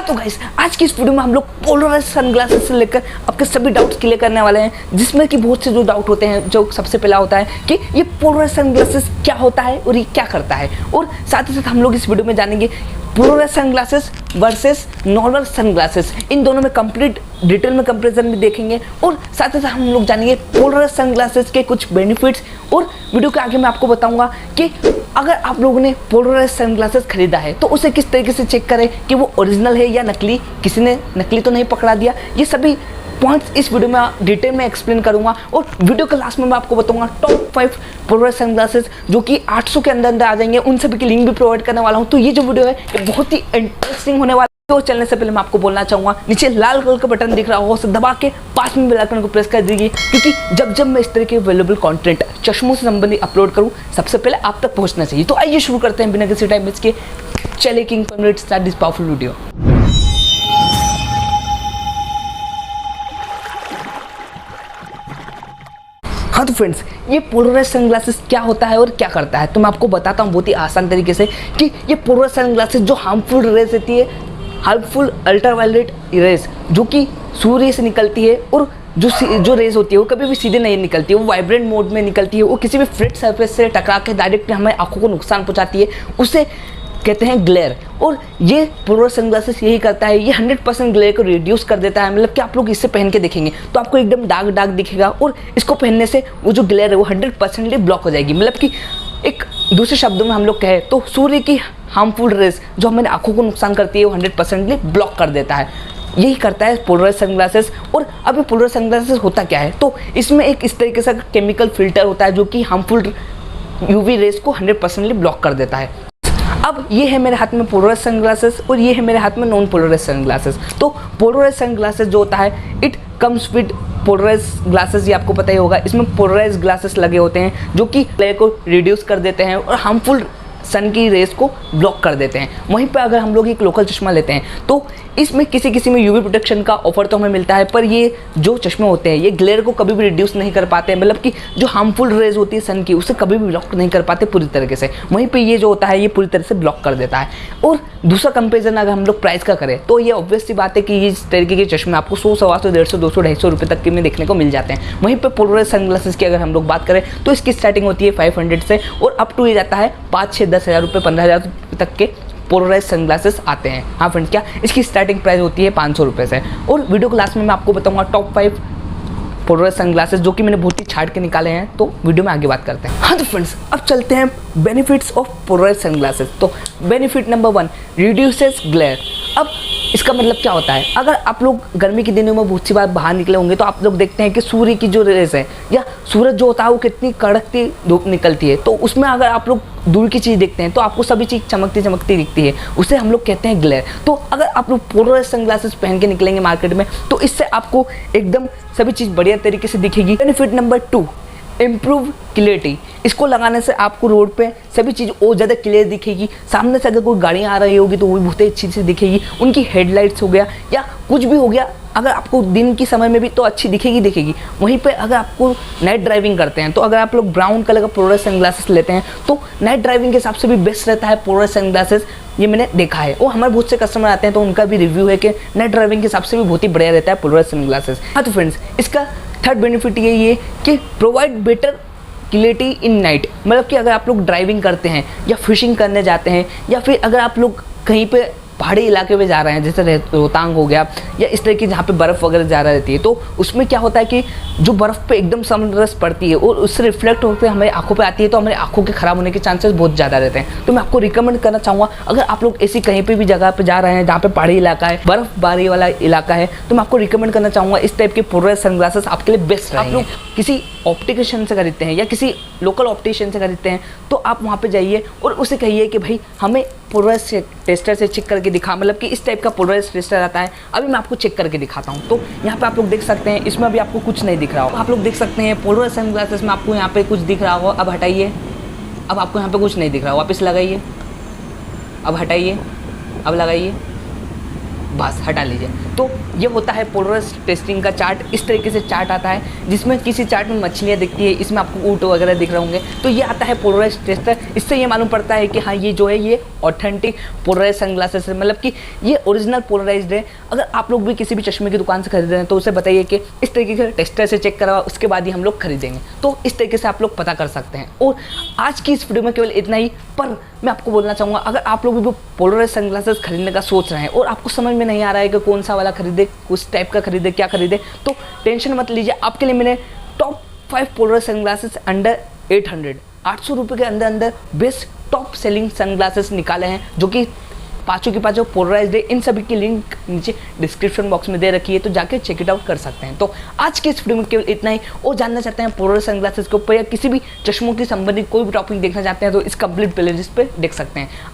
हाँ तो गाइस, आज की इस वीडियो में हम लोग पोलराइज्ड सनग्लासेस से लेकर आपके सभी डाउट्स क्लियर करने वाले हैं, जिसमें कि बहुत से जो डाउट होते हैं। जो सबसे पहला होता है कि ये पोलराइज्ड सनग्लासेस क्या होता है और ये क्या करता है, और साथ ही साथ हम लोग इस वीडियो में जानेंगे polarized sunglasses versus normal sunglasses. इन दोनों में कंप्लीट डिटेल में कंपैरिजन भी देखेंगे, और साथ ही साथ हम लोग जानेंगे पोलराइज्ड सनग्लासेस के कुछ बेनिफिट्स। और वीडियो के आगे मैं आपको बताऊंगा कि अगर आप लोगों ने पोलराइज्ड सनग्लासेस खरीदा है तो उसे किस तरीके से चेक करें कि वो ओरिजिनल है या नकली, किसी ने नकली तो नहीं पकड़ा दिया। ये सभी पॉइंट्स इस वीडियो में डिटेल में एक्सप्लेन करूंगा, और वीडियो के लास्ट में मैं आपको बताऊंगा टॉप 5 पोलराइज्ड सनग्लासेस जो कि 800 के अंदर आ जाएंगे। उन सभी की लिंक भी प्रोवाइड करने वाला हूं। तो ये जो वीडियो है ये बहुत ही इंटरेस्टिंग होने वाला है। तो चलने से पहले मैं आपको बोलना चाहूंगा, नीचे लाल कलर का बटन दिख रहा होगा, उसे दबा के पास में बेल आइकन को प्रेस कर दीजिए, क्योंकि जब जब मैं इस तरह के अवेलेबल कंटेंट चश्मों से संबंधित अपलोड करूं सबसे पहले आप तक पहुंचना चाहिए। तो आइए शुरू करते हैं बिना किसी टाइम वेस्ट के। चलिए king let's start this powerful video. हाँ तो फ्रेंड्स, ये पोलराइज्ड सनग्लासेस क्या होता है और क्या करता है, तो मैं आपको बताता हूँ बहुत ही आसान तरीके से कि ये पोलराइज्ड सनग्लासेस जो हार्मफुल रेज देती है, हार्मफुल अल्ट्रावायलेट रेज जो कि सूर्य से निकलती है, और जो रेज होती है वो कभी भी सीधे नहीं निकलती है, वो वाइब्रेंट मोड में निकलती है, वो किसी भी फ्लैट सरफेस से टकरा के डायरेक्ट हमें आंखों को नुकसान पहुंचाती है, उसे कहते हैं ग्लेयर। और ये पोलराइज्ड सनग्लासेस यही करता है, ये 100% ग्लेयर को रिड्यूस कर देता है। मतलब कि आप लोग इससे पहन के देखेंगे तो आपको एकदम डार्क दिखेगा, और इसको पहनने से वो जो ग्लेयर है वो 100% ब्लॉक हो जाएगी। मतलब कि एक दूसरे शब्दों में हम लोग कहें तो सूर्य की हार्मफुल रेज जो हमारे आंखों को नुकसान करती है वो 100% ब्लॉक कर देता है। यही करता है पोलराइज्ड सनग्लासेस। और अब ये पोलराइज्ड सनग्लासेस होता क्या है, तो इसमें एक इस तरीके से केमिकल फिल्टर होता है जो कि हार्मफुल यूवी रेज को 100% ब्लॉक कर देता है। अब ये है मेरे हाथ में पोलराइज्ड सनग्लासेस, और ये है मेरे हाथ में नॉन पोलराइज्ड सनग्लासेस। तो पोलराइज्ड सनग्लासेस जो होता है it comes with polarised glasses, ये आपको पता ही होगा। इसमें पोलराइज्ड ग्लासेस लगे होते हैं जो कि ग्लेयर को रिड्यूस कर देते हैं और हार्मफुल सन की रेस को ब्लॉक कर देते हैं। वहीं पे अगर हम लोग एक लोकल चश्मा लेते हैं तो इसमें किसी में यूवी प्रोटेक्शन का ऑफर तो हमें मिलता है, पर ये जो चश्मे होते हैं ये ग्लेयर को कभी भी रिड्यूस नहीं कर पाते हैं। मतलब कि जो हार्मफुल रेज होती है सन की उसे कभी भी ब्लॉक नहीं कर पाते पूरी तरीके से। वहीं पे ये जो होता है ये पूरी तरह से ब्लॉक कर देता है। और दूसरा कंपेरिजन अगर हम लोग प्राइस का करें तो ये ऑब्वियस सी बात है कि इस तरीके के चश्मे आपको 100, 125, 150, 200, 250 रुपये तक के में देखने को मिल जाते हैं। वहीं पर पोलराइज्ड सनग्लासेस की अगर हम लोग बात करें तो इसकी स्टार्टिंग होती है 500 से, और अप टू ये जाता है 5, 6, 10 हज़ार रुपये, 15,000 तक के पोलराइज्ड सनग्लासेस आते हैं। हाँ फ्रेंड्स, क्या इसकी स्टार्टिंग प्राइस होती है 500 रुपये से। और वीडियो के लास्ट में मैं आपको बताऊंगा टॉप 5 पोलराइज्ड सनग्लासेस जो कि मैंने बहुत ही छाट के निकाले हैं। तो वीडियो में आगे बात करते हैं। हाँ तो फ्रेंड्स, अब चलते हैं बेनिफिट्स ऑफ पोलराइज्ड सनग्लासेस। तो बेनिफिट नंबर 1, रिड्यूसेस ग्लेयर। अब इसका मतलब क्या होता है, अगर आप लोग गर्मी के दिनों में बहुत सी बार बाहर निकले होंगे तो आप लोग देखते हैं कि सूर्य की जो रेस है या सूरज जो होता है वो कितनी कड़कती धूप निकलती है, तो उसमें अगर आप लोग दूर की चीज़ देखते हैं तो आपको सभी चीज़ चमकती चमकती दिखती है, उसे हम लोग कहते हैं ग्लेयर। तो अगर आप लोग पोलराइज्ड सनग्लासेस पहन के निकलेंगे मार्केट में तो इससे आपको एकदम सभी चीज़ बढ़िया तरीके से दिखेगी। Benefit number 2, improve clarity. इसको लगाने से आपको रोड पे सभी चीज़ और ज़्यादा क्लियर दिखेगी। सामने से अगर कोई गाड़ी आ रही होगी तो वो भी बहुत ही अच्छी से दिखेगी। उनकी हेडलाइट्स हो गया या कुछ भी हो गया, अगर आपको दिन की समय में भी तो अच्छी दिखेगी। वहीं पे अगर आपको नाइट ड्राइविंग करते हैं तो अगर आप लोग ब्राउन कलर का पोलराइज्ड सनग्लासेस लेते हैं तो नाइट ड्राइविंग के हिसाब से भी बेस्ट रहता है पोलराइज्ड सनग्लासेस। ये मैंने देखा है, और हमारे बहुत से कस्टमर आते हैं तो उनका भी रिव्यू है कि नाइट ड्राइविंग के हिसाब से भी बहुत ही बढ़िया रहता है पोलराइज्ड सनग्लासेस। हाँ तो फ्रेंड्स, इसका थर्ड बेनिफिट यही है कि provide better clarity in night. मतलब कि अगर आप लोग ड्राइविंग करते हैं या फिशिंग करने जाते हैं, या फिर अगर आप लोग कहीं पे पहाड़ी इलाके में जा रहे हैं जैसे रोहतांग हो गया या इस तरह की जहाँ पे बर्फ़ वगैरह ज़्यादा रहती है, तो उसमें क्या होता है कि जो बर्फ़ पे एकदम सनराइज पड़ती है और उससे रिफ्लेक्ट होकर हमारी आंखों पे आती है, तो हमारी आंखों के ख़राब होने के चांसेस बहुत ज़्यादा रहते हैं। तो मैं आपको रिकमेंड करना चाहूँगा, अगर आप लोग ऐसी कहीं पर भी जगह पर जा रहे हैं जहाँ पे पहाड़ी इलाका है, बर्फ़बारी वाला इलाका है, तो मैं आपको रिकमेंड करना चाहूँगा इस टाइप के पोलराइज्ड सनग्लासेस आपके लिए बेस्ट रहेंगे। आप लोग किसी ऑप्टिशियन से खरीदते हैं या किसी लोकल ऑप्टिशियन से खरीदते हैं तो आप वहाँ पे जाइए और उसे कहिए कि भाई हमें पोलराइज्ड टेस्टर से चेक करके दिखा। मतलब कि इस टाइप का पोलराइज्ड टेस्टर आता है, अभी मैं आपको चेक करके दिखाता हूँ। तो यहाँ पे आप लोग देख सकते हैं, इसमें अभी आपको कुछ नहीं दिख रहा हो। आप लोग देख सकते हैं पोलराइज्ड सनग्लासेस में आपको यहाँ पे कुछ दिख रहा हो। अब हटाइए, अब आपको यहाँ पे कुछ नहीं दिख रहा हो, वापस लगाइए, अब हटाइए, अब लगाइए, बस हटा लीजिए। तो ये होता है पोलराइज्ड टेस्टिंग का चार्ट। इस तरीके से चार्ट आता है जिसमें किसी चार्ट में मछलियाँ दिखती है, इसमें आपको ऊँट वगैरह दिख रहे होंगे। तो ये आता है पोलराइज्ड टेस्टर। इससे ये मालूम पड़ता है कि हाँ ये जो है ये ऑथेंटिक पोलराइज्ड सनग्लासेस है, मतलब कि ये ओरिजिनल पोलराइज्ड है। अगर आप लोग भी किसी भी चश्मे की दुकान से खरीद रहे हैं तो उसे बताइए कि इस तरीके से टेस्टर से चेक करवा, उसके बाद ही हम लोग खरीदेंगे। तो इस तरीके से आप लोग पता कर सकते हैं। और आज की इस वीडियो में केवल इतना ही, पर मैं आपको बोलना चाहूँगा अगर आप लोग भी पोलराइज्ड सनग्लासेस खरीदने का सोच रहे हैं और आपको समझ में नहीं आ रहा है कि कौन सा वाला खरीदे, कुछ टाइप का खरीदे, क्या खरीदे, तो टेंशन मत लीजिए। आपके लिए मैंने टॉप 5 पोलराइज्ड सनग्लासेस अंडर 800 रुपये के अंदर बेस्ट टॉप सेलिंग सनग्लासेस निकाले हैं, जो कि पाँचों की पाँचों पोलराइज्ड है। इन सभी की लिंक नीचे डिस्क्रिप्शन बॉक्स में दे रखी है, तो जाके चेक इट आउट कर सकते हैं। तो आज की इस वीडियो में केवल इतना ही। और जानना चाहते हैं पोलराइज्ड सनग्लासेस के ऊपर या किसी भी चश्मों की संबंधित कोई भी टॉपिक देखना चाहते हैं तो इस कंप्लीट प्लेलिस्ट पे देख सकते हैं।